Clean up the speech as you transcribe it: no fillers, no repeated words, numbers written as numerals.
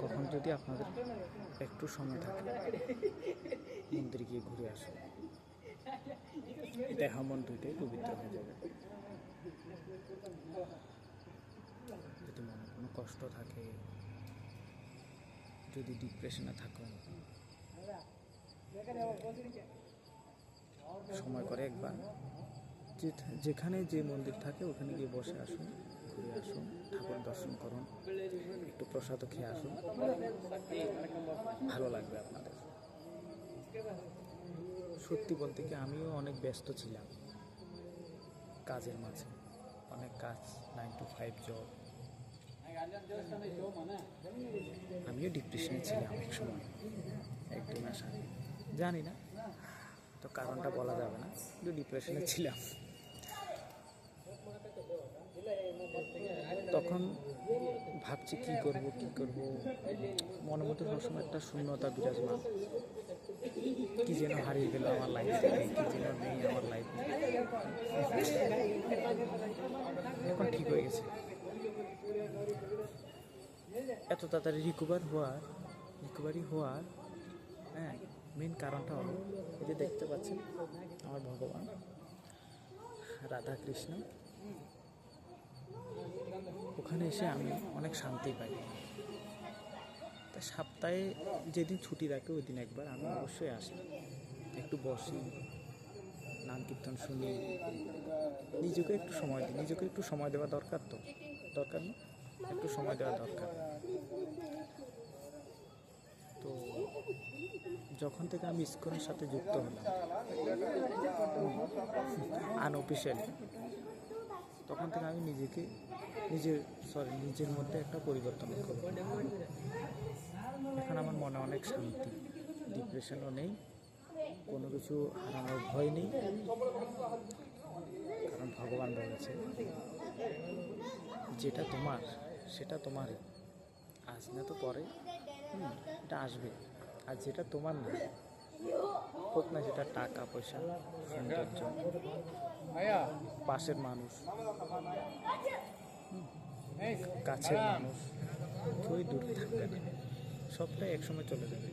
কখন যদি আপনাদের একটু সময় থাকে মন্দিরে গিয়ে ঘুরে আসুন, দেহা মন দুইটাই পবিত্র হয়ে যাবে। যদি মনে কোনো কষ্ট থাকে, যদি ডিপ্রেশনে থাকুন, সময় করে একবার যেখানে যে মন্দির থাকে ওখানে গিয়ে বসে আসুন, ঘুরে আসুন, ঠাকুর দর্শন করুন, একটু প্রসাদ খেয়ে আসুন, ভালো লাগবে আপনাদের। সত্যি বলতে কি আমিও অনেক ব্যস্ত ছিলাম কাজের মাঝে, অনেক কাজ, 9 to 5 জব। আমিও ডিপ্রেশনে ছিলাম এক সময়, 1-2 মাস আগে, জানি না তো কারণটা বলা যাবে না, কিন্তু ডিপ্রেশনে ছিলাম। তখন ভাবছি কি করব, মনের মধ্যে সবসময় একটা শূন্যতা বিরাজমান, কি যেন হারিয়ে গেল আমার লাইফ থেকে, কি যেন নেই আমার লাইফে। এখন ঠিক হয়ে গেছে। এত তাড়াতাড়ি রিকভারি হওয়ার মেন কারণটা হলো এই যে দেখতে পাচ্ছেন আমার ভগবান রাধা কৃষ্ণ, ওখানে এসে আমি অনেক শান্তি পাই। তাই সপ্তাহে যেদিন ছুটি রাখে ওই দিন একবার আমি অবশ্যই আসি, একটু বসি, নাম কীর্তন শুনি, নিজেকে একটু সময় দিই। নিজেকে একটু সময় দেওয়া দরকার, তো দরকার না, একটু সময় দেওয়া দরকার। তো যখন থেকে আমি ইসকনের সাথে যুক্ত হলাম আনঅফিশিয়ালি, তখন থেকে আমি নিজের মধ্যে একটা পরিবর্তন করি। এখন আমার মনে অনেক শান্তি, ডিপ্রেশনও নেই, কোনো কিছু হারানোর ভয় নেই। কারণ ভগবান বলেছে যেটা তোমার সেটা তোমারই, আজ না তো পরে এটা আসবে। আর যেটা তোমার না, হোক না সেটা টাকা পয়সা, সৌন্দর্য, পাশের মানুষ, কাছের মানুষ, কেউই দূরে থাকবে না, সবটাই একসময় চলে যাবে।